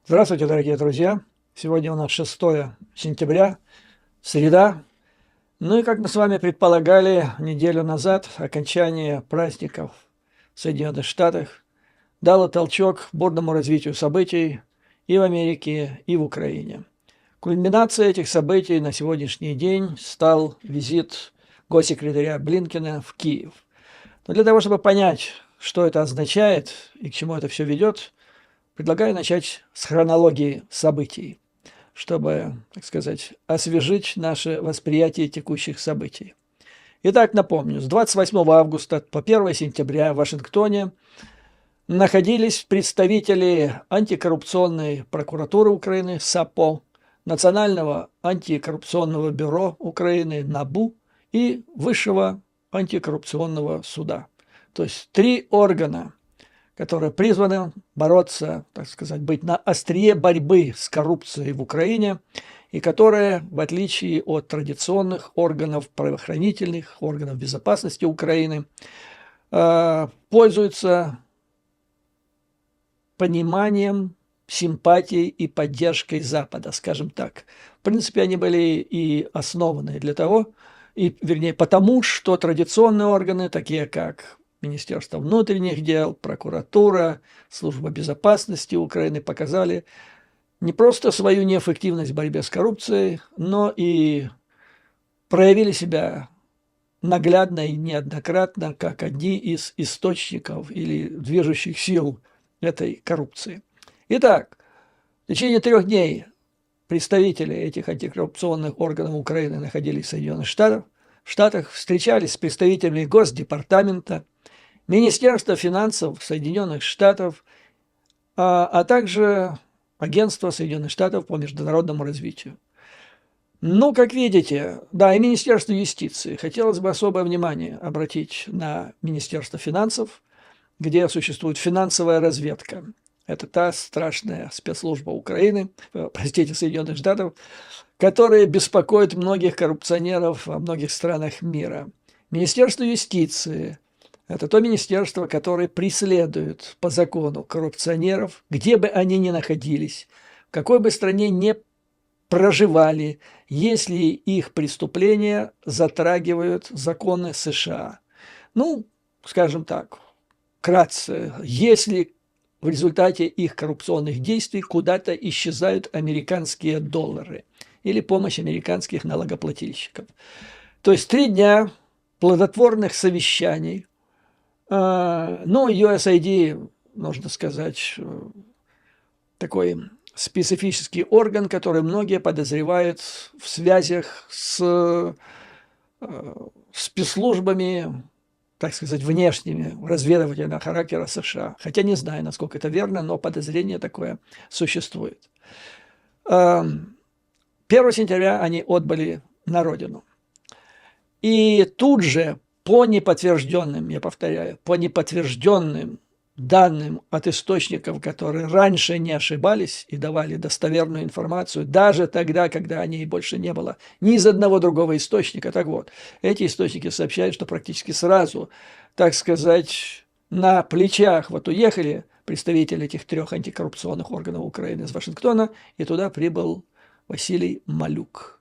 Здравствуйте, дорогие друзья! Сегодня у нас 6 сентября, среда. Ну и, как мы с вами предполагали неделю назад, окончание праздников в Соединенных Штатах дало толчок бурному развитию событий и в Америке, и в Украине. Кульминацией этих событий на сегодняшний день стал визит госсекретаря Блинкена в Киев. Но для того, чтобы понять, что это означает и к чему это все ведет, предлагаю начать с хронологии событий, чтобы, так сказать, освежить наше восприятие текущих событий. Итак, напомню, с 28 августа по 1 сентября в Вашингтоне находились представители антикоррупционной прокуратуры Украины САПО, Национального антикоррупционного бюро Украины НАБУ и Высшего антикоррупционного суда. То есть 3 органа, которые призваны бороться, так сказать, быть на острие борьбы с коррупцией в Украине, и которые, в отличие от традиционных органов правоохранительных, органов безопасности Украины, пользуются пониманием, симпатией и поддержкой Запада, скажем так. В принципе, они были и основаны для того, вернее, потому что традиционные органы, такие как Министерство внутренних дел, прокуратура, Служба безопасности Украины показали не просто свою неэффективность в борьбе с коррупцией, но и проявили себя наглядно и неоднократно как одни из источников или движущих сил этой коррупции. Итак, в течение 3 дней представители этих антикоррупционных органов Украины находились в Соединенных Штатах, встречались с представителями Госдепартамента, Министерства финансов Соединенных Штатов, а также Агентства Соединенных Штатов по международному развитию. Ну, как видите, да, и Министерство юстиции. Хотелось бы особое внимание обратить на Министерство финансов, где существует финансовая разведка. Это та страшная спецслужба Украины, простите, Соединенных Штатов, которая беспокоит многих коррупционеров во многих странах мира. Министерство юстиции – это то министерство, которое преследует по закону коррупционеров, где бы они ни находились, в какой бы стране ни проживали, если их преступления затрагивают законы США. Ну, скажем так, вкратце, если в результате их коррупционных действий куда-то исчезают американские доллары или помощь американских налогоплательщиков. То есть 3 дня плодотворных совещаний. Но USAID, нужно сказать, такой специфический орган, который многие подозревают в связях с спецслужбами, так сказать, внешними, разведывательного характера США. Хотя не знаю, насколько это верно, но подозрение такое существует. 1 сентября они отбыли на родину. И тут же по неподтвержденным, я повторяю, по неподтвержденным данным от источников, которые раньше не ошибались и давали достоверную информацию, даже тогда, когда о ней больше не было ни из одного другого источника. Так вот, эти источники сообщают, что практически сразу, так сказать, на плечах вот уехали представители этих 3 антикоррупционных органов Украины из Вашингтона, и туда прибыл Василий Малюк.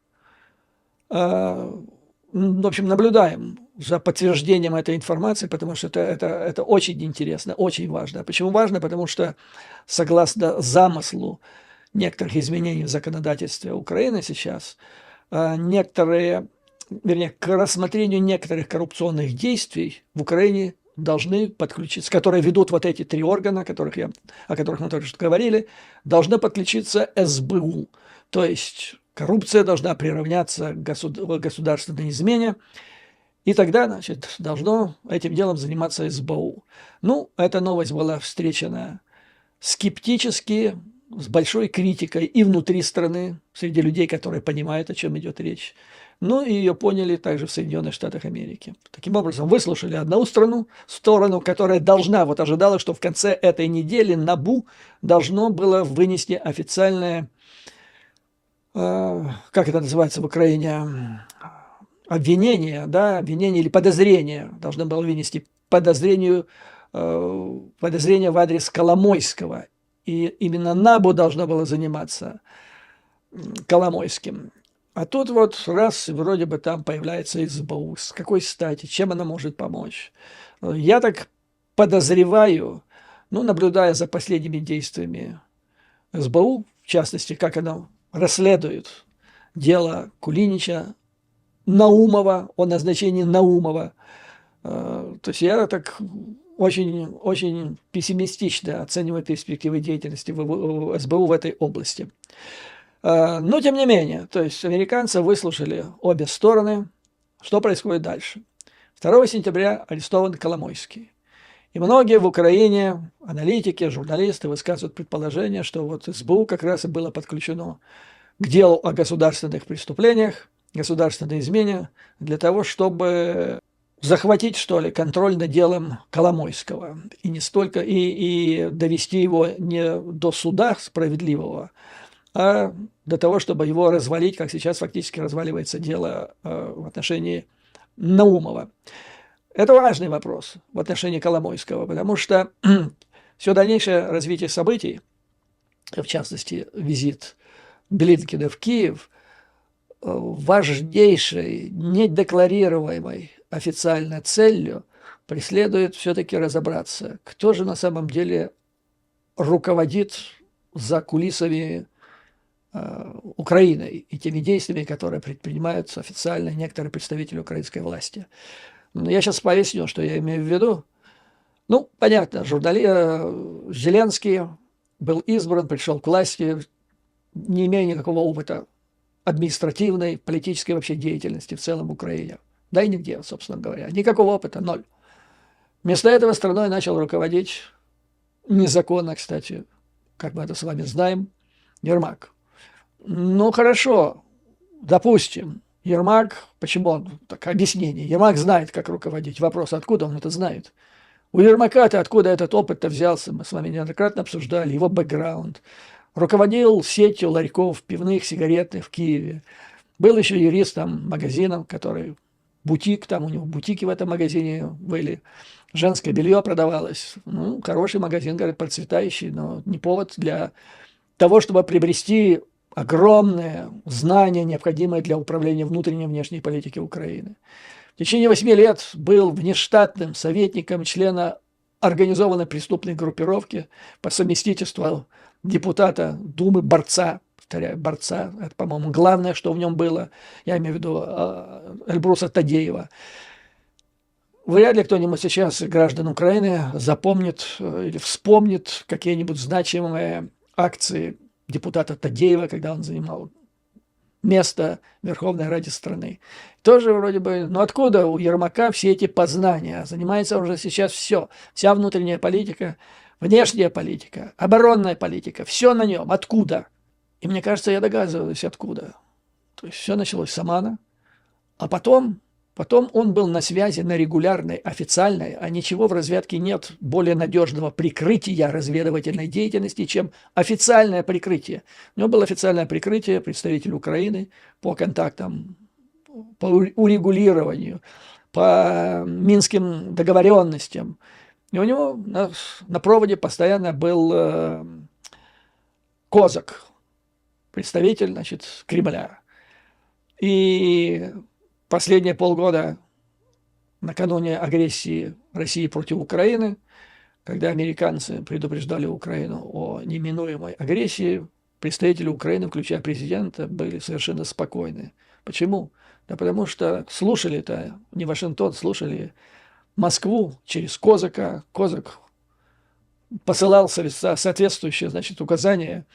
В общем, наблюдаем за подтверждением этой информации, потому что это очень интересно, очень важно. Почему важно? Потому что, согласно замыслу некоторых изменений в законодательстве Украины сейчас, к рассмотрению некоторых коррупционных действий в Украине должны подключиться, которые ведут вот эти 3 органа, о которых мы только что говорили, должны подключиться СБУ. То есть коррупция должна приравняться к государственной измене, и тогда, значит, должно этим делом заниматься СБУ. Ну, эта новость была встречена скептически, с большой критикой и внутри страны, среди людей, которые понимают, о чем идет речь. Ну, и ее поняли также в Соединенных Штатах Америки. Таким образом, выслушали одну сторону, которая ожидала, что в конце этой недели НАБУ должно было вынести официальное, как это называется в Украине, обвинение или подозрение, должно было вынести подозрение в адрес Коломойского и именно НАБУ должно было заниматься Коломойским. А тут вот раз, вроде бы там появляется СБУ. С какой стати? Чем она может помочь? Я так подозреваю, ну, наблюдая за последними действиями СБУ, в частности, как она расследует дело Кулинича, Наумова, о назначении Наумова. То есть я так очень пессимистично оцениваю перспективы деятельности СБУ в этой области. Но тем не менее, то есть американцы выслушали обе стороны. Что происходит дальше? 2 сентября арестован Коломойский. И многие в Украине, аналитики, журналисты высказывают предположение, что вот СБУ как раз и было подключено к делу о государственных преступлениях, государственной измене, для того, чтобы захватить, что ли, контроль над делом Коломойского. И не столько, и довести его не до суда справедливого, а до того, чтобы его развалить, как сейчас фактически разваливается дело в отношении Наумова. Это важный вопрос в отношении Коломойского, потому что все дальнейшее развитие событий, в частности, визит Блинкена в Киев, важнейшей, недекларируемой официальной целью преследует все-таки разобраться, кто же на самом деле руководит за кулисами Украиной и теми действиями, которые предпринимаются официально некоторые представители украинской власти. Но я сейчас поясню, что я имею в виду. Ну, понятно, Зеленский был избран, пришел к власти, не имея никакого опыта административной, политической вообще деятельности в целом в Украине. Да и нигде, собственно говоря. Никакого опыта, ноль. Вместо этого страной начал руководить незаконно, кстати, как мы это с вами знаем, Ермак. Ну, хорошо, допустим, Ермак, почему он, так, объяснение, Ермак знает, как руководить. Вопрос, откуда он это знает? У Ермака-то откуда этот опыт-то взялся? Мы с вами неоднократно обсуждали его бэкграунд. Руководил сетью ларьков пивных, сигаретных в Киеве. Был еще юристом магазином, который бутик, там у него бутики в этом магазине были. Женское белье продавалось. Ну, хороший магазин, говорят, процветающий, но не повод для того, чтобы приобрести огромные знания, необходимые для управления внутренней и внешней политикой Украины. В течение 8 лет был внештатным советником члена организованной преступной группировки по совместительству депутата Думы, борца, повторяю, борца, это, по-моему, главное, что в нем было, я имею в виду Эльбруса Тадеева. Вряд ли кто-нибудь сейчас, граждан Украины, запомнит или вспомнит какие-нибудь значимые акции депутата Тадеева, когда он занимал место в Верховной Раде страны. Тоже вроде бы, ну откуда у Ермака все эти познания? Занимается уже сейчас все. Вся внутренняя политика, внешняя политика, оборонная политика, все на нем. Откуда? И мне кажется, я догадываюсь, откуда. То есть все началось с Амана, а потом он был на связи, на регулярной, официальной, а ничего в разведке нет более надежного прикрытия разведывательной деятельности, чем официальное прикрытие. У него было официальное прикрытие, представитель Украины по контактам, по урегулированию, по минским договоренностям. И у него на проводе постоянно был Козак, представитель, значит, Кремля. И последние полгода, накануне агрессии России против Украины, когда американцы предупреждали Украину о неминуемой агрессии, представители Украины, включая президента, были совершенно спокойны. Почему? Да потому что слушали-то не Вашингтон, слушали Москву через Козака. Козак посылал соответствующие, значит, указания,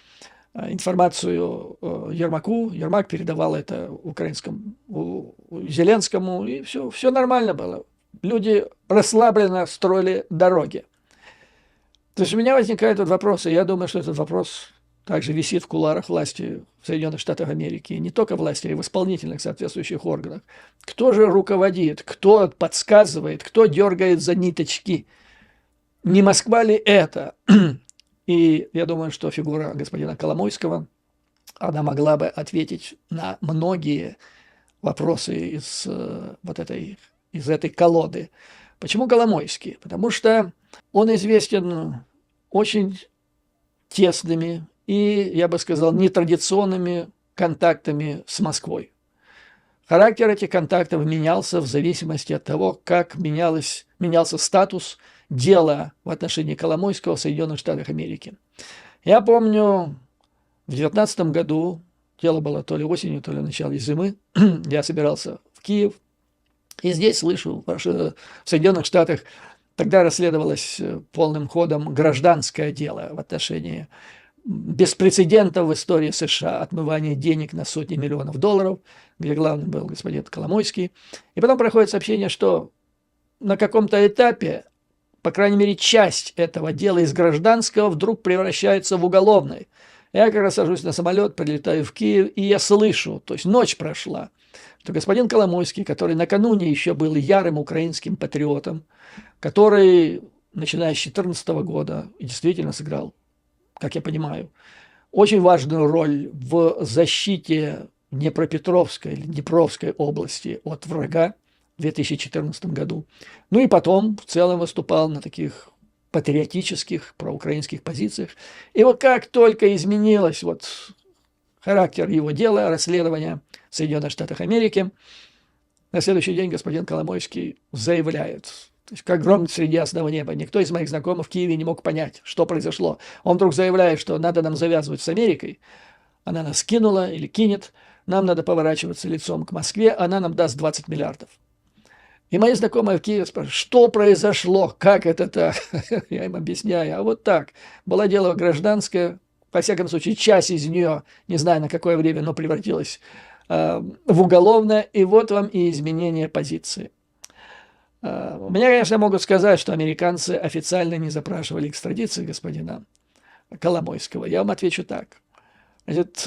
информацию Ермаку, Ермак передавал это украинскому Зеленскому, и все нормально было. Люди расслабленно строили дороги. То есть у меня возникает этот вопрос, и я думаю, что этот вопрос также висит в кулуарах власти в Соединенных Штатах Америки, и не только власти, а и в исполнительных соответствующих органах. Кто же руководит, кто подсказывает, кто дергает за ниточки? Не Москва ли это? И я думаю, что фигура господина Коломойского, она могла бы ответить на многие вопросы из этой колоды. Почему Коломойский? Потому что он известен очень тесными и, я бы сказал, нетрадиционными контактами с Москвой. Характер этих контактов менялся в зависимости от того, как менялся статус дела в отношении Коломойского в Соединенных Штатах Америки. Я помню, в 2019 году, дело было то ли осенью, то ли в начале зимы, я собирался в Киев, и здесь слышу, в Соединенных Штатах тогда расследовалось полным ходом гражданское дело в отношении беспрецедентов в истории США, отмывания денег на сотни миллионов долларов, где главным был господин Коломойский. И потом проходит сообщение, что на каком-то этапе, по крайней мере, часть этого дела из гражданского вдруг превращается в уголовное. Я как раз сажусь на самолет, прилетаю в Киев, и я слышу, то есть ночь прошла, что господин Коломойский, который накануне еще был ярым украинским патриотом, который, начиная с 2014 года, действительно сыграл, как я понимаю, очень важную роль в защите Днепропетровской или Днепровской области от врага в 2014 году. Ну и потом в целом выступал на таких патриотических, проукраинских позициях. И вот как только изменилось характер его дела, расследования в Соединенных Штатах Америки, на следующий день господин Коломойский заявляет, то есть как гром среди ясного неба, никто из моих знакомых в Киеве не мог понять, что произошло. Он вдруг заявляет, что надо нам завязывать с Америкой, она нас кинула или кинет, нам надо поворачиваться лицом к Москве, она нам даст 20 миллиардов. И мои знакомые в Киеве спрашивают, что произошло, как это так? Я им объясняю, а вот так. Было дело гражданское, во всяком случае, часть из нее, не знаю на какое время, но превратилась в уголовное, и вот вам и изменение позиции. Мне, конечно, могут сказать, что американцы официально не запрашивали экстрадиции господина Коломойского. Я вам отвечу так. Значит,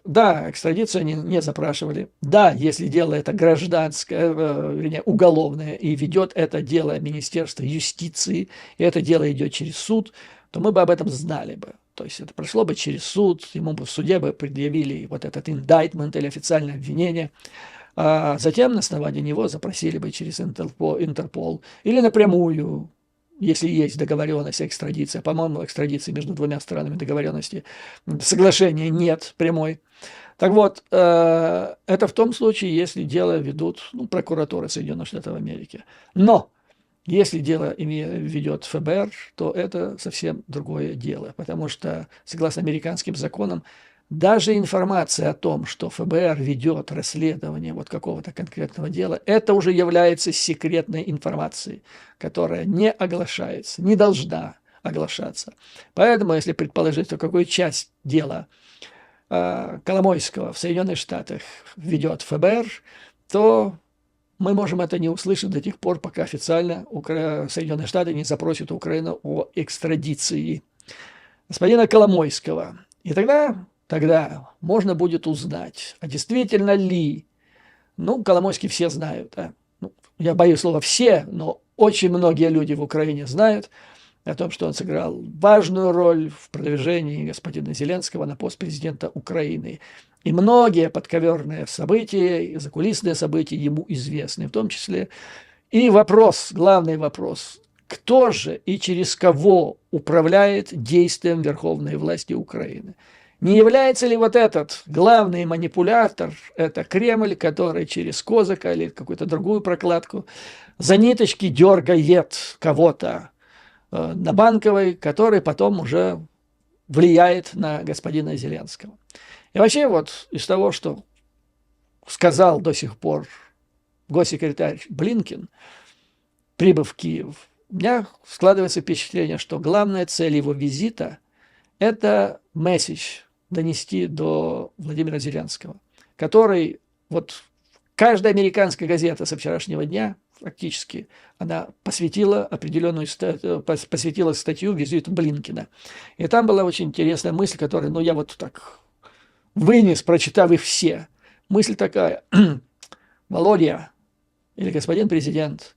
да, экстрадицию они не запрашивали. Да, если дело это гражданское, вернее, уголовное, и ведет это дело Министерство юстиции, и это дело идет через суд, то мы бы об этом знали бы. То есть это прошло бы через суд, ему бы в суде бы предъявили вот этот индайтмент или официальное обвинение, а затем на основании него запросили бы через Интерпол или напрямую, если есть договоренность о экстрадиции. По-моему, экстрадиции между двумя странами договоренности, соглашения нет прямой. Так вот, это в том случае, если дело ведут прокуратура Соединенных Штатов Америки. Но если дело ведет ФБР, то это совсем другое дело, потому что, согласно американским законам, даже информация о том, что ФБР ведет расследование какого-то конкретного дела, это уже является секретной информацией, которая не оглашается, не должна оглашаться. Поэтому, если предположить, что какую часть дела Коломойского в Соединенных Штатах ведет ФБР, то мы можем это не услышать до тех пор, пока официально Соединенные Штаты не запросят Украину о экстрадиции господина Коломойского. И тогда можно будет узнать, а действительно ли, Коломойский все знают, я боюсь слова «все», но очень многие люди в Украине знают о том, что он сыграл важную роль в продвижении господина Зеленского на пост президента Украины. И многие подковерные события, и закулисные события ему известны, в том числе и главный вопрос, кто же и через кого управляет действием верховной власти Украины? Не является ли этот главный манипулятор, это Кремль, который через Козака или какую-то другую прокладку за ниточки дергает кого-то на Банковой, который потом уже влияет на господина Зеленского? И вообще из того, что сказал до сих пор госсекретарь Блинкен, прибыв в Киев, у меня складывается впечатление, что главная цель его визита – это месседж донести до Владимира Зеленского, который каждая американская газета со вчерашнего дня фактически она посвятила статью визиту Блинкена. И там была очень интересная мысль, которую, я так вынес, прочитав их все. Мысль такая: Володя или господин президент,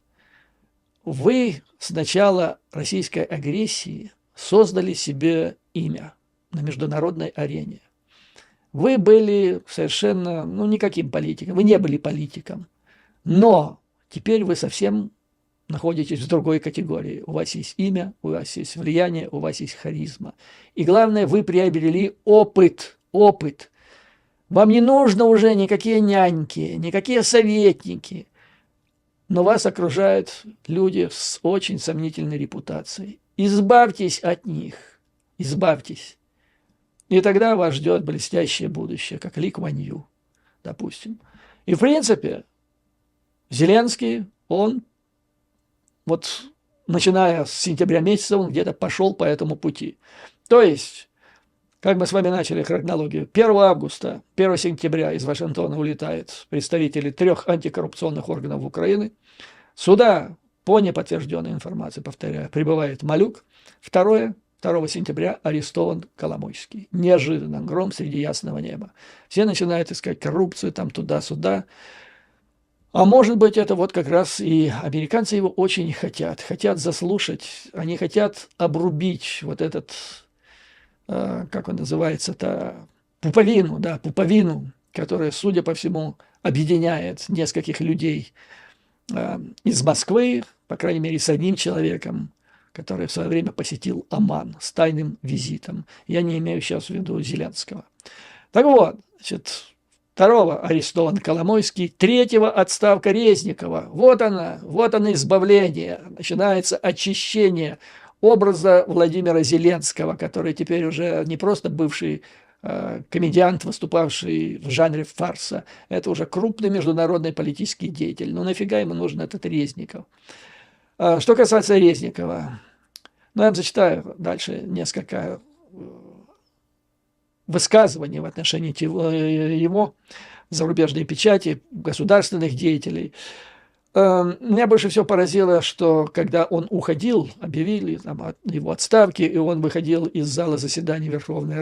вы с начала российской агрессии создали себе имя на международной арене. Вы были совершенно, никаким политиком, вы не были политиком, но теперь вы совсем находитесь в другой категории. У вас есть имя, у вас есть влияние, у вас есть харизма. И главное, вы приобрели опыт. Опыт. Вам не нужно уже никакие няньки, никакие советники. Но вас окружают люди с очень сомнительной репутацией. Избавьтесь от них. Избавьтесь. И тогда вас ждет блестящее будущее, как Ли Куан Ю, допустим. И, в принципе, Зеленский, он вот начиная с сентября месяца, он где-то пошел по этому пути. То есть, как мы с вами начали хронологию, 1 августа, 1 сентября из Вашингтона улетают представители 3 антикоррупционных органов Украины. Сюда, по неподтвержденной информации, повторяю, прибывает Малюк. 2 сентября арестован Коломойский. Неожиданно, гром среди ясного неба. Все начинают искать коррупцию там туда-сюда. А может быть, это вот как раз и американцы его очень хотят заслушать, они хотят обрубить вот этот, как он называется-то, пуповину, да, пуповину, которая, судя по всему, объединяет нескольких людей из Москвы, по крайней мере, с одним человеком, который в свое время посетил Оман с тайным визитом. Я не имею сейчас в виду Зеленского. Так вот, значит, 2 арестован Коломойский, 3 отставка Резникова. Вот оно избавление. Начинается очищение образа Владимира Зеленского, который теперь уже не просто бывший комедиант, выступавший в жанре фарса. Это уже крупный международный политический деятель. Ну нафига ему нужен этот Резников? Что касается Резникова, я вам зачитаю дальше несколько высказываний в отношении его в зарубежной печати, государственных деятелей. Меня больше всего поразило, что когда он уходил, объявили там, о его отставке, и он выходил из зала заседаний Верховной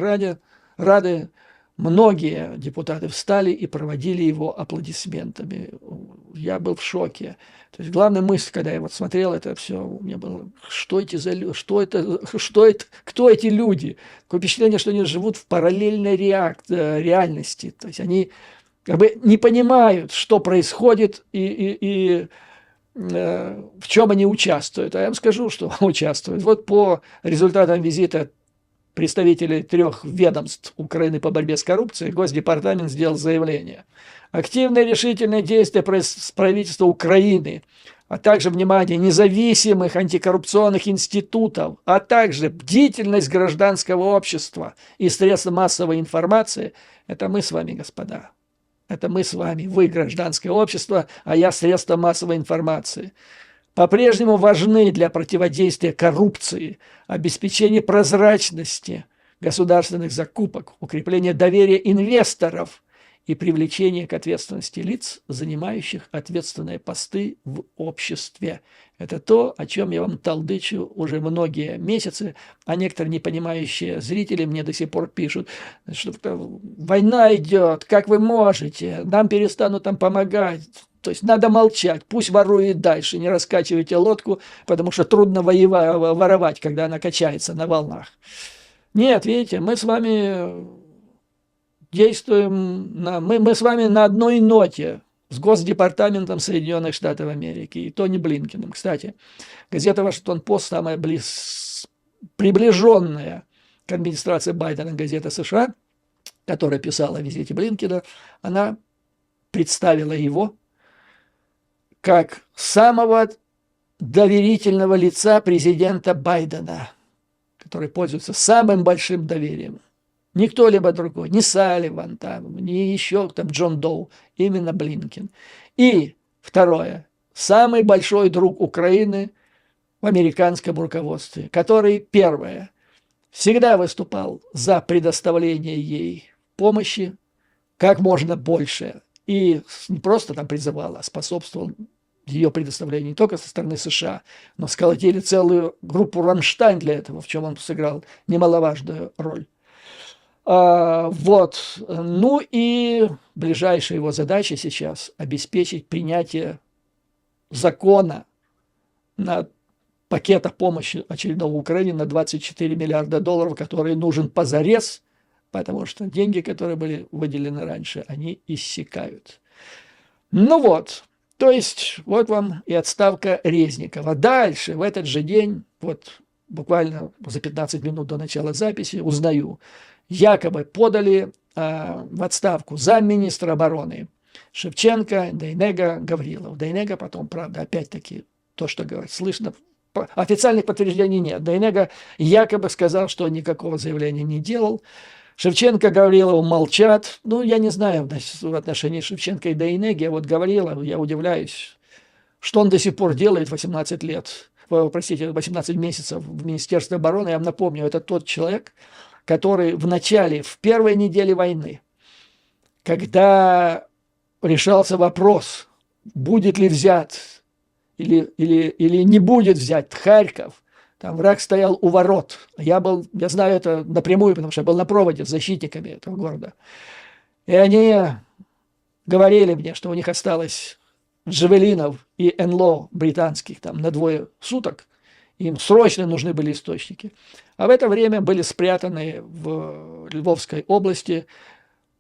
Рады, многие депутаты встали и проводили его аплодисментами. Я был в шоке. То есть главная мысль, когда я вот смотрел это все, у меня было, что эти за люди, кто эти люди? Такое впечатление, что они живут в параллельной реальности. То есть они как бы не понимают, что происходит и в чем они участвуют. А я вам скажу, что участвуют. Вот по результатам визита представителей 3 ведомств Украины по борьбе с коррупцией, Госдепартамент сделал заявление. Активные решительные действия правительства Украины, а также, внимание, независимых антикоррупционных институтов, а также бдительность гражданского общества и средств массовой информации – это мы с вами, господа. Это мы с вами, вы гражданское общество, а я средства массовой информации. По-прежнему важны для противодействия коррупции, обеспечения прозрачности государственных закупок, укрепления доверия инвесторов и привлечения к ответственности лиц, занимающих ответственные посты в обществе. Это то, о чем я вам толдычу уже многие месяцы, а некоторые непонимающие зрители мне до сих пор пишут, что война идет, как вы можете, нам перестанут там помогать. То есть надо молчать, пусть ворует дальше, не раскачивайте лодку, потому что трудно воровать, когда она качается на волнах. Нет, видите, мы с вами действуем, мы с вами на одной ноте с Госдепартаментом Соединенных Штатов Америки и Тони Блинкеном. Кстати, газета «Вашингтон-Пост», самая приближенная к администрации Байдена газета США, которая писала о визите Блинкена, она представила его как самого доверительного лица президента Байдена, который пользуется самым большим доверием. Не кто-либо другой, не Салливан, там, не еще там Джон Доу, именно Блинкен. И второе, самый большой друг Украины в американском руководстве, который, первое, всегда выступал за предоставление ей помощи как можно больше. И не просто там призывал, а способствовал ее предоставлению не только со стороны США, но сколотили целую группу «Рамштайн» для этого, в чем он сыграл немаловажную роль. Вот. Ну и ближайшая его задача сейчас – обеспечить принятие закона на пакета помощи очередного Украине на 24 миллиарда долларов, который нужен позарез, потому что деньги, которые были выделены раньше, они иссякают. Ну вот. То есть вот вам и отставка Резникова. Дальше, в этот же день, вот буквально за 15 минут до начала записи, узнаю, якобы подали в отставку замминистра обороны Шевченко, Дейнега, Гаврилов. Дейнега потом, правда, опять-таки, то, что говорит, слышно, официальных подтверждений нет. Дейнега якобы сказал, что никакого заявления не делал. Шевченко, Гаврилов молчат. Ну, я не знаю в отношении Шевченко и Дейнеги, а вот Гаврилов, я удивляюсь, что он до сих пор делает 18 лет, простите, 18 месяцев в Министерстве обороны. Я вам напомню, это тот человек, который в начале, в первой неделе войны, когда решался вопрос, будет ли взят или не будет взять Харьков, там враг стоял у ворот. Я знаю это напрямую, потому что я был на проводе с защитниками этого города. И они говорили мне, что у них осталось джавелинов и НЛО британских там на 2 суток. Им срочно нужны были источники. А в это время были спрятаны в Львовской области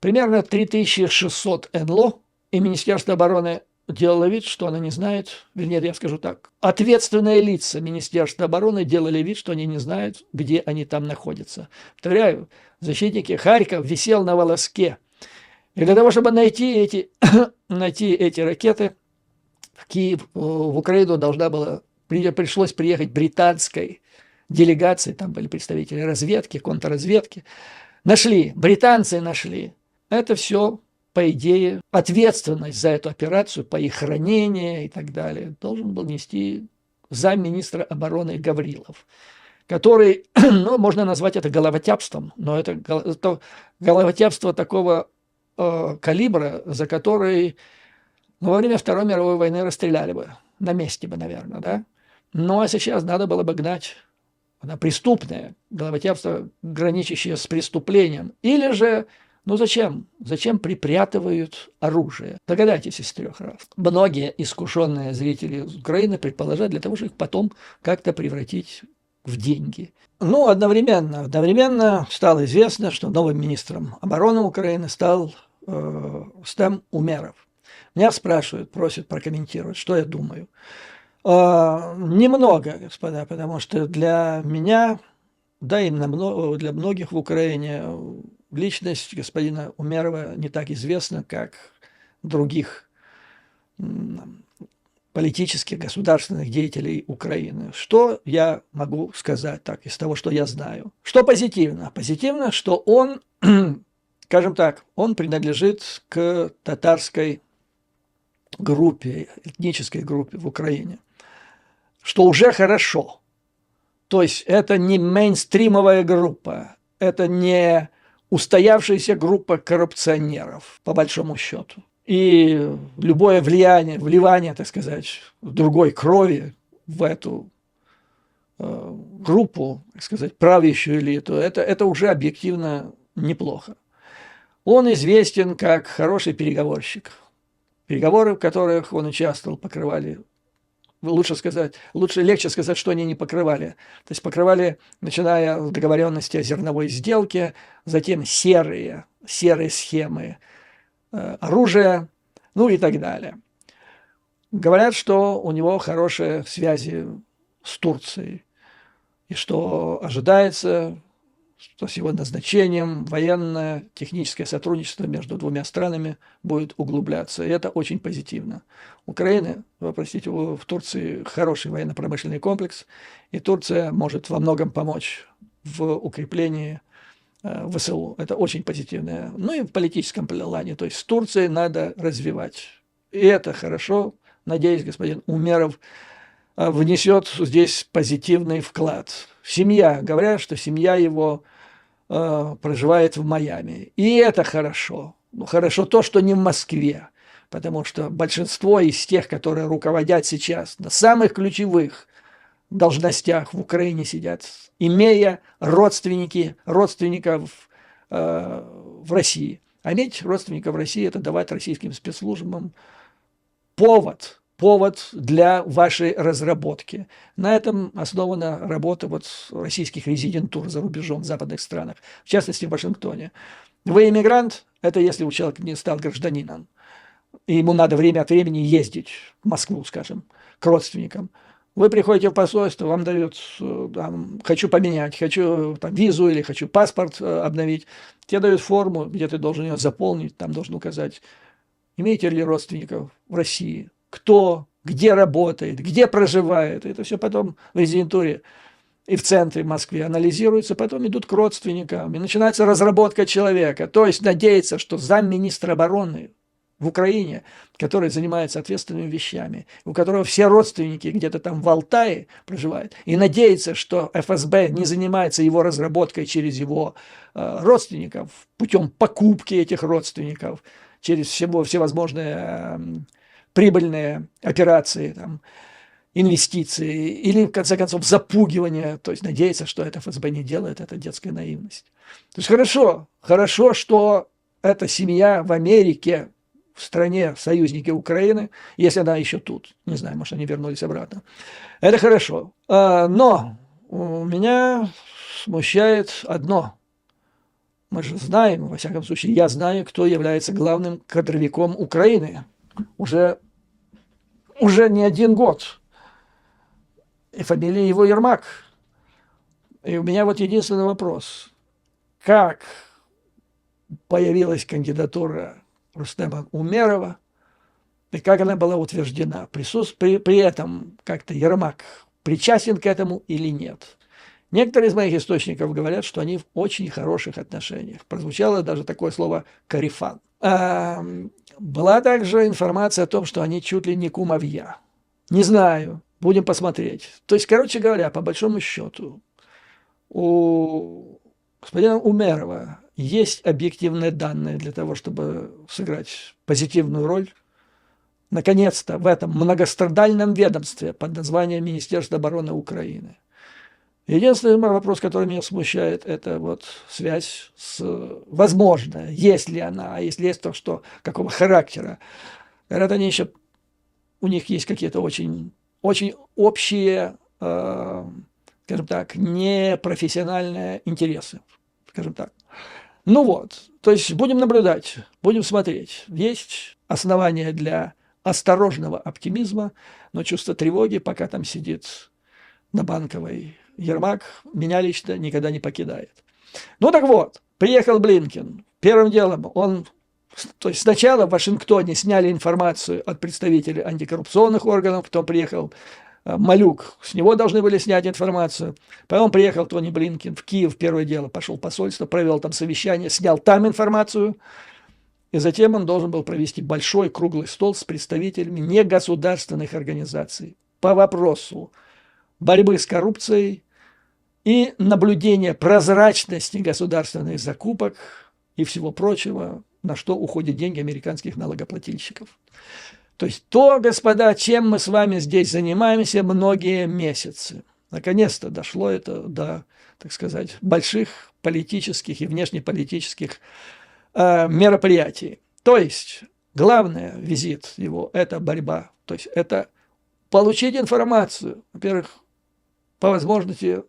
примерно 3600 НЛО, и Министерство обороны делало вид, что оно не знает, вернее, я скажу так, ответственные лица Министерства обороны делали вид, что они не знают, где они там находятся. Повторяю, защитники, Харьков висел на волоске. И для того, чтобы найти эти ракеты, в Киев, в Украину пришлось приехать британской делегации, там были представители разведки, контрразведки. Британцы нашли. Это все, по идее, ответственность за эту операцию, по их хранению и так далее, должен был нести замминистра обороны Гаврилов, который, ну, можно назвать это головотяпством, но это головотяпство такого калибра, за который во время Второй мировой войны расстреляли бы, на месте бы, наверное, да? Ну, а сейчас надо было бы гнать. Она преступная, головотяпство, граничащее с преступлением. Или же, ну зачем? Зачем припрятывают оружие? Догадайтесь из 3 раз. Многие искушенные зрители Украины предположат для того, чтобы их потом как-то превратить в деньги. Ну, одновременно стало известно, что новым министром обороны Украины стал Рустем Умеров. Меня спрашивают, просят прокомментировать, что я думаю. Немного, господа, потому что для меня, да и для многих в Украине, личность господина Умерова не так известна, как других политических, государственных деятелей Украины. Что я могу сказать так, из того, что я знаю? Что позитивно? Позитивно, что он, скажем так, он принадлежит к татарской группе, этнической группе в Украине, что уже хорошо. То есть это не мейнстримовая группа, это не устоявшаяся группа коррупционеров, по большому счету. И любое вливание, так сказать, другой крови в эту группу, так сказать, правящую элиту, это уже объективно неплохо. Он известен как хороший переговорщик. Переговоры, в которых он участвовал, покрывали, легче сказать, что они не покрывали. То есть покрывали, начиная с договоренности о зерновой сделке, затем серые схемы оружия, ну и так далее. Говорят, что у него хорошие связи с Турцией, и что ожидается, что с его назначением военное техническое сотрудничество между 2 странами будет углубляться. И это очень позитивно. Украина, в Турции хороший военно-промышленный комплекс, и Турция может во многом помочь в укреплении ВСУ. Это очень позитивное. Ну и в политическом плане. То есть с Турцией надо развивать. И это хорошо. Надеюсь, господин Умеров внесет здесь позитивный вклад. Семья, говорят, что семья его проживает в Майами. И это хорошо. Ну, хорошо то, что не в Москве. Потому что большинство из тех, которые руководят сейчас на самых ключевых должностях в Украине сидят, имея родственников в России. А иметь родственников в России – это давать российским спецслужбам повод для вашей разработки. На этом основана работа российских резидентур за рубежом в западных странах, в частности в Вашингтоне. Вы иммигрант – это если человек не стал гражданином. и ему надо время от времени ездить в Москву, скажем, к родственникам. Вы приходите в посольство, вам дают, там, хочу поменять, хочу там, визу или хочу паспорт обновить. Тебе дают форму, где ты должен ее заполнить, там должен указать, имеете ли родственников в России, кто, где работает, где проживает. Это все потом в резидентуре и в центре Москвы анализируется, потом идут к родственникам, и начинается разработка человека. То есть надеяться, что замминистра обороны в Украине, который занимается ответственными вещами, у которого все родственники где-то там в Алтае проживают, и надеется, что ФСБ не занимается его разработкой через его родственников, путем покупки этих родственников, через всевозможные прибыльные операции, там, инвестиции или, в конце концов, запугивание, то есть надеяться, что это ФСБ не делает, это детская наивность. То есть хорошо, что эта семья в Америке, в стране союзники Украины, если она еще тут, не знаю, может, они вернулись обратно. Это хорошо. Но меня смущает одно. Мы же знаем, во всяком случае, я знаю, кто является главным кадровиком Украины. Уже не один год. И фамилия его Ермак. И у меня вот единственный вопрос. Как появилась кандидатура Рустема Умерова, и как она была утверждена? При этом как-то Ермак причастен к этому или нет? Некоторые из моих источников говорят, что они в очень хороших отношениях. Прозвучало даже такое слово «корефан». Была также информация о том, что они чуть ли не кумовья. Не знаю, будем посмотреть. То есть, короче говоря, по большому счету, у господина Умерова есть объективные данные для того, чтобы сыграть позитивную роль. Наконец-то в этом многострадальном ведомстве под названием Министерство обороны Украины. Единственный вопрос, который меня смущает, это вот связь с возможно, есть ли она, а если есть, то что, какого характера. Говорят, они еще, у них есть какие-то очень общие, скажем так, непрофессиональные интересы, скажем так. Ну вот, то есть будем наблюдать, будем смотреть. Есть основания для осторожного оптимизма, но чувство тревоги, пока там сидит на Банковой Ермак, меня лично никогда не покидает. Ну так вот, приехал Блинкен. Первым делом то есть сначала в Вашингтоне сняли информацию от представителей антикоррупционных органов, потом приехал Малюк, с него должны были снять информацию. Потом приехал Тони Блинкен в Киев, первое дело, пошел в посольство, провел там совещание, снял там информацию. И затем он должен был провести большой круглый стол с представителями негосударственных организаций по вопросу борьбы с коррупцией и наблюдения прозрачности государственных закупок и всего прочего, на что уходят деньги американских налогоплательщиков. То есть то, господа, чем мы с вами здесь занимаемся многие месяцы. Наконец-то дошло это до, так сказать, больших политических и внешнеполитических мероприятий. То есть главный визит его – это борьба. То есть это получить информацию, во-первых, по возможности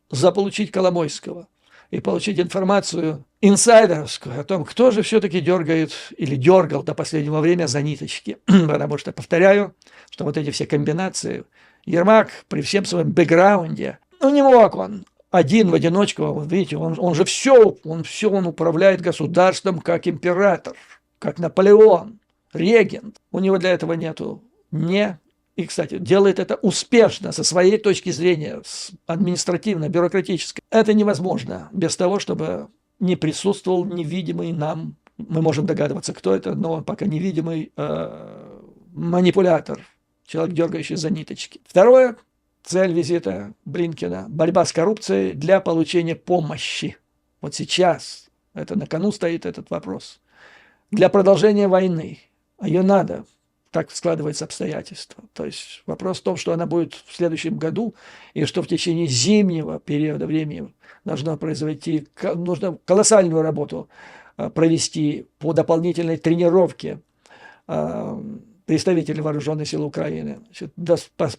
заполучить Коломойского и получить информацию инсайдерскую о том, кто же все-таки дергает или дергал до последнего времени за ниточки. Потому что, повторяю, что вот эти все комбинации, Ермак при всем своем бэкграунде, не мог он один в одиночку, вот видите, он же все, он управляет государством как император, как Наполеон, регент. У него для этого нету и, кстати, делает это успешно со своей точки зрения, административно-бюрократической. Это невозможно без того, чтобы не присутствовал невидимый нам, мы можем догадываться, кто это, но он пока невидимый манипулятор, человек, дергающий за ниточки. Второе, цель визита Блинкена – борьба с коррупцией для получения помощи. Вот сейчас это на кону стоит этот вопрос. Для продолжения войны. А ее надо. Так складываются обстоятельства. То есть вопрос в том, что она будет в следующем году, и что в течение зимнего периода времени нужно колоссальную работу провести по дополнительной тренировке представителей Вооруженных сил Украины.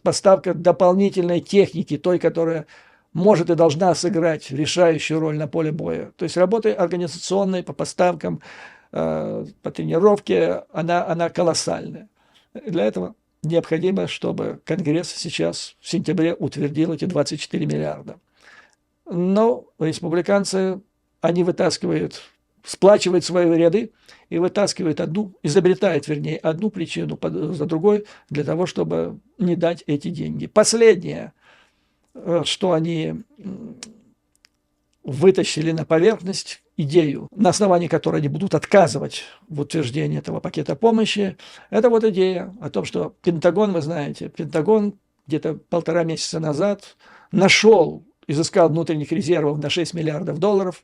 Поставка дополнительной техники, той, которая может и должна сыграть решающую роль на поле боя. То есть работы организационные по поставкам по тренировке, она колоссальная. Для этого необходимо, чтобы Конгресс сейчас в сентябре утвердил эти 24 миллиарда. Но республиканцы, они сплачивают свои ряды и вытаскивают изобретают, вернее, одну причину за другой для того, чтобы не дать эти деньги. Последнее, что они вытащили на поверхность, идею, на основании которой они будут отказывать в утверждении этого пакета помощи, это вот идея о том, что Пентагон, вы знаете, Пентагон где-то 1,5 месяца назад изыскал внутренних резервов на 6 миллиардов долларов.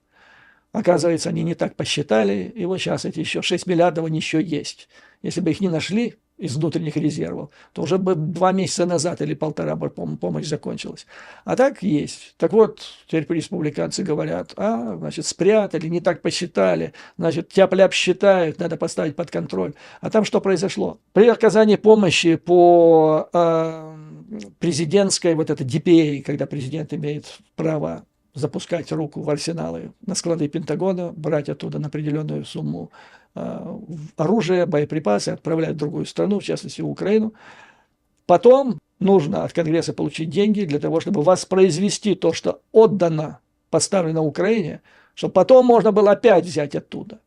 Оказывается, они не так посчитали, и вот сейчас эти еще 6 миллиардов они еще есть. Если бы их не нашли из внутренних резервов, то уже бы 2 месяца назад или 1,5 бы помощь закончилась. А так есть. Так вот, теперь республиканцы говорят, значит, спрятали, не так посчитали, значит, тяп-ляп считают, надо поставить под контроль. А там что произошло? При оказании помощи по президентской, вот это DPA, когда президент имеет право запускать руку в арсеналы на склады Пентагона, брать оттуда на определенную сумму оружие, боеприпасы, отправлять в другую страну, в частности, в Украину. Потом нужно от Конгресса получить деньги для того, чтобы воспроизвести то, что отдано, поставлено Украине, чтобы потом можно было опять взять оттуда.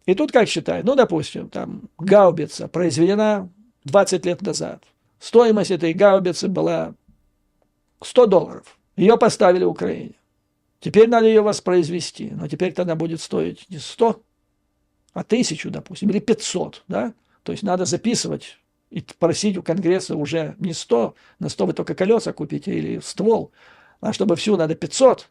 И тут как считают? Ну, допустим, там гаубица произведена 20 лет назад. Стоимость этой гаубицы была $100. Ее поставили Украине. Теперь надо ее воспроизвести. Но теперь-то она будет стоить не 100, а 1000, допустим, или 500. Да? То есть надо записывать и просить у Конгресса уже не 100, на 100 вы только колеса купите или ствол, а чтобы всю надо 500.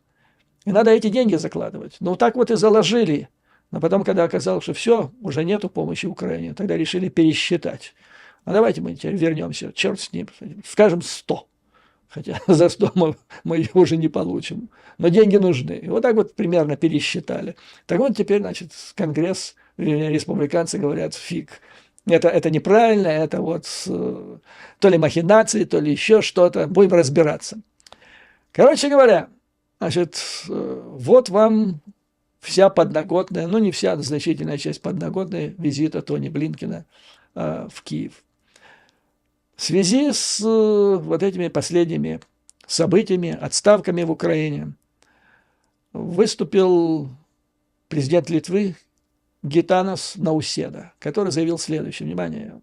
И надо эти деньги закладывать. Ну, так вот и заложили. Но потом, когда оказалось, что все, уже нету помощи Украине, тогда решили пересчитать. А давайте мы теперь вернемся, черт с ним, скажем 100. Хотя за 100 мы ее уже не получим. Но деньги нужны. И вот так вот примерно пересчитали. Так вот теперь, значит, Конгресс, республиканцы говорят, фиг. Это неправильно, это вот то ли махинации, то ли еще что-то. Будем разбираться. Короче говоря, значит, вот вам вся подноготная, ну не вся, значительная часть подноготной визита Тони Блинкена в Киев. В связи с вот этими последними событиями, отставками в Украине, выступил президент Литвы Гитанас Науседа, который заявил следующее. Внимание,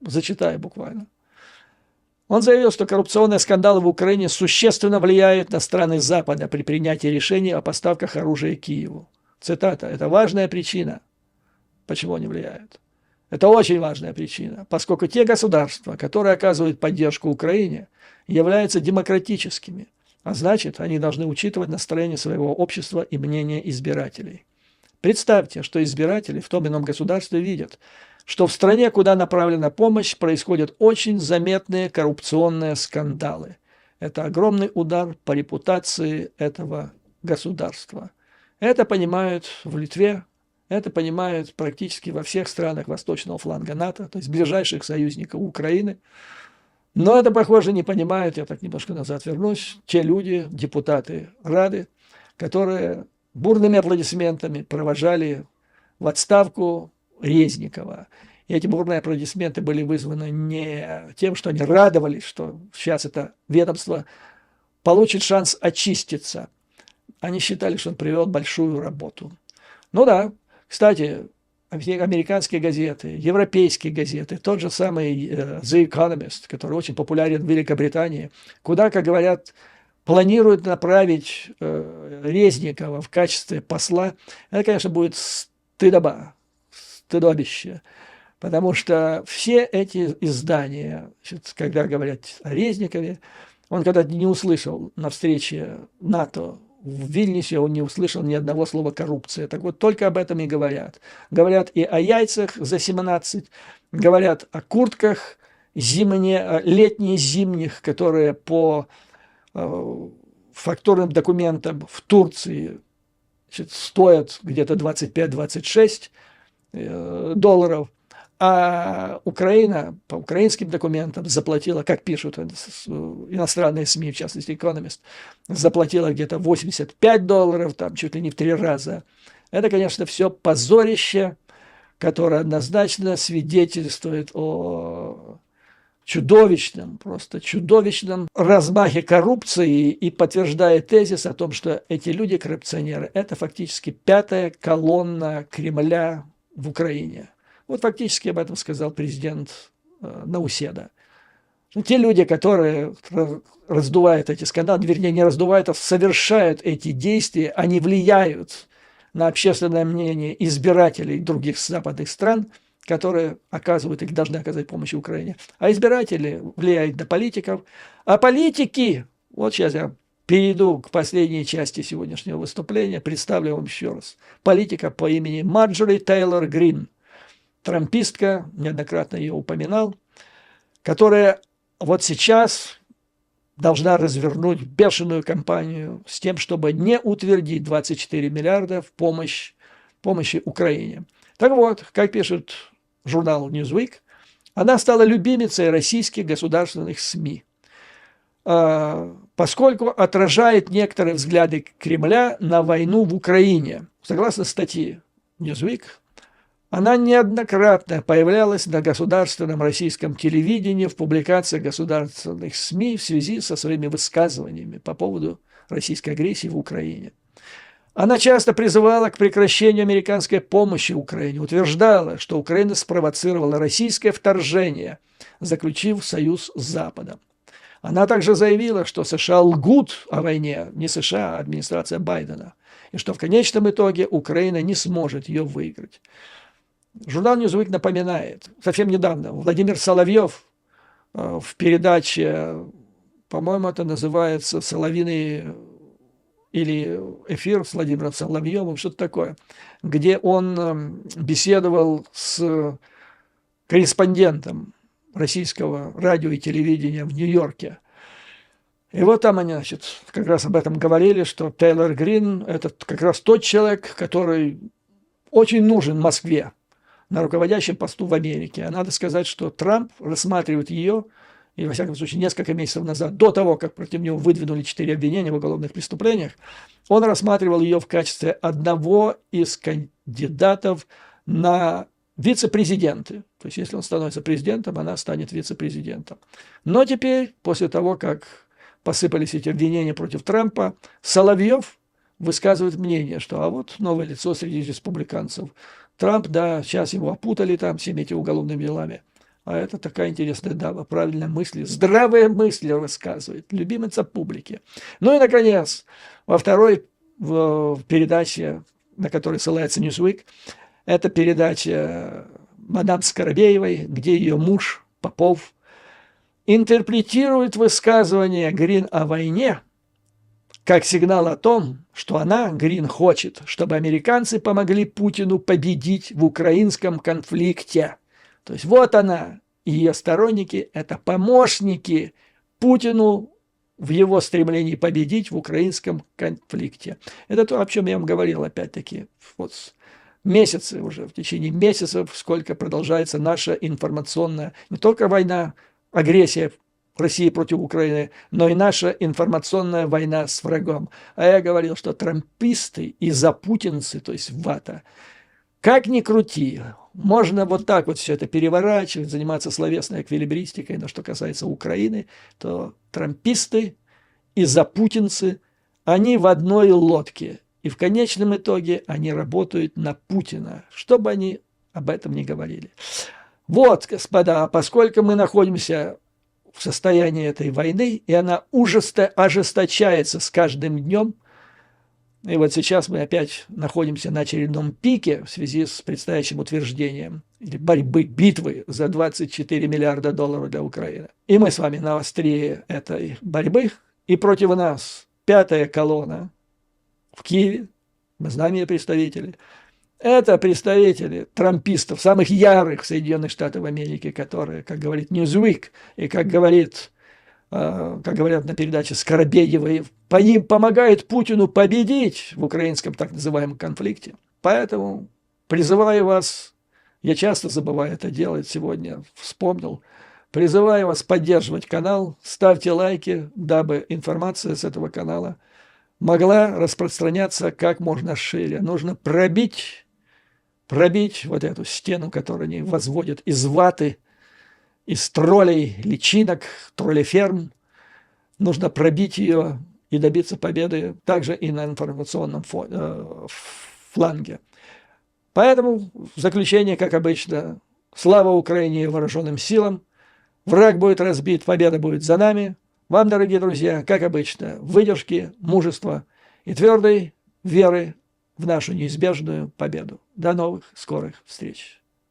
зачитаю буквально. Он заявил, что коррупционные скандалы в Украине существенно влияют на страны Запада при принятии решений о поставках оружия Киеву. Цитата. «Это важная причина». Почему они влияют? Это очень важная причина, поскольку те государства, которые оказывают поддержку Украине, являются демократическими, а значит, они должны учитывать настроение своего общества и мнение избирателей. Представьте, что избиратели в том или ином государстве видят, что в стране, куда направлена помощь, происходят очень заметные коррупционные скандалы. Это огромный удар по репутации этого государства. Это понимают в Литве, это понимают практически во всех странах восточного фланга НАТО, то есть ближайших союзников Украины. Но это, похоже, не понимают, я так немножко назад вернусь, те люди, депутаты Рады, которые бурными аплодисментами провожали в отставку Резникова. И эти бурные аплодисменты были вызваны не тем, что они радовались, что сейчас это ведомство получит шанс очиститься. Они считали, что он привел большую работу. Ну да, кстати, американские газеты, европейские газеты, тот же самый The Economist, который очень популярен в Великобритании, куда, как говорят, планируют направить Резникова в качестве посла, это, конечно, будет стыдобище. Потому что все эти издания, когда говорят о Резникове, он когда-то не услышал на встрече НАТО в Вильнюсе, он не услышал ни одного слова «коррупция». Так вот, только об этом и говорят. Говорят и о яйцах за 17, говорят о куртках летне-зимних, которые по фактурным документам в Турции стоят где-то 25-26 долларов, а Украина по украинским документам заплатила, как пишут иностранные СМИ, в частности Economist, заплатила где-то $85, там чуть ли не в 3 раза. Это, конечно, все позорище, которая однозначно свидетельствует о чудовищном, просто чудовищном размахе коррупции и подтверждает тезис о том, что эти люди, коррупционеры, это фактически пятая колонна Кремля в Украине. Вот фактически об этом сказал президент Науседа. Ну, те люди, которые раздувают эти скандалы, вернее, не раздувают, а совершают эти действия, они влияют на общественное мнение избирателей других западных стран, которые оказывают или должны оказать помощь Украине. А избиратели влияют на политиков. А политики, вот сейчас я перейду к последней части сегодняшнего выступления, представлю вам еще раз. Политика по имени Марджори Тейлор Грин, трампистка, неоднократно ее упоминал, которая вот сейчас должна развернуть бешеную кампанию с тем, чтобы не утвердить 24 миллиарда в помощи Украине. Так вот, как пишет журнал Newsweek, она стала любимицей российских государственных СМИ, поскольку отражает некоторые взгляды Кремля на войну в Украине. Согласно статье Newsweek, она неоднократно появлялась на государственном российском телевидении в публикациях государственных СМИ в связи со своими высказываниями по поводу российской агрессии в Украине. Она часто призывала к прекращению американской помощи Украине, утверждала, что Украина спровоцировала российское вторжение, заключив союз с Западом. Она также заявила, что США лгут о войне, не США, а администрация Байдена, и что в конечном итоге Украина не сможет ее выиграть. Журнал Newsweek напоминает, совсем недавно Владимир Соловьев в передаче, по-моему, это называется «Соловиный» или «Эфир с Владимиром Соловьевым», что-то такое, где он беседовал с корреспондентом российского радио и телевидения в Нью-Йорке. И вот там они, значит, как раз об этом говорили, что Тейлор Грин – это как раз тот человек, который очень нужен Москве на руководящем посту в Америке. А надо сказать, что Трамп рассматривает ее, и, во всяком случае, несколько месяцев назад, до того, как против него выдвинули 4 обвинения в уголовных преступлениях, он рассматривал ее в качестве одного из кандидатов на вице-президенты. То есть, если он становится президентом, она станет вице-президентом. Но теперь, после того, как посыпались эти обвинения против Трампа, Соловьев высказывает мнение, что а вот новое лицо среди республиканцев. Трамп, да, сейчас его опутали там всеми этими уголовными делами. А это такая интересная дама, правильно мысли, здравые мысли высказывает, любимица публики. Ну и, наконец, во второй передаче, на которой ссылается Newsweek, это передача мадам Скоробеевой, где ее муж Попов интерпретирует высказывание Грин о войне как сигнал о том, что она, Грин, хочет, чтобы американцы помогли Путину победить в украинском конфликте. То есть вот она и ее сторонники – это помощники Путину в его стремлении победить в украинском конфликте. Это то, о чем я вам говорил, опять-таки, вот месяцы уже, в течение месяцев, сколько продолжается наша информационная, не только война, агрессия России против Украины, но и наша информационная война с врагом. А я говорил, что трамписты и запутинцы, то есть вата, как ни крути, можно вот так вот все это переворачивать, заниматься словесной эквилибристикой, но что касается Украины, то трамписты и запутинцы, они в одной лодке. И в конечном итоге они работают на Путина, что бы они об этом ни говорили. Вот, господа, поскольку мы находимся в состоянии этой войны, и она ожесточается с каждым днем, и вот сейчас мы опять находимся на очередном пике в связи с предстоящим утверждением или битвы за 24 миллиарда долларов для Украины. И мы с вами на острие этой борьбы, и против нас пятая колонна в Киеве, мы знаем ее представителей. Это представители трампистов, самых ярых в Соединенных Штатах Америки, которые, как говорит Newsweek, и как говорят на передаче Скоробеевой, помогают Путину победить в украинском так называемом конфликте. Поэтому призываю вас, я часто забываю это делать, сегодня вспомнил, призываю вас поддерживать канал, ставьте лайки, дабы информация с этого канала могла распространяться как можно шире. Нужно пробить пробить вот эту стену, которую они возводят из ваты, из троллей, личинок, троллеферм. Нужно пробить ее и добиться победы также и на информационном фланге. Поэтому в заключение, как обычно, слава Украине и вооруженным силам. Враг будет разбит, победа будет за нами. Вам, дорогие друзья, как обычно, выдержки, мужества и твердой веры в нашу неизбежную победу. До новых скорых встреч!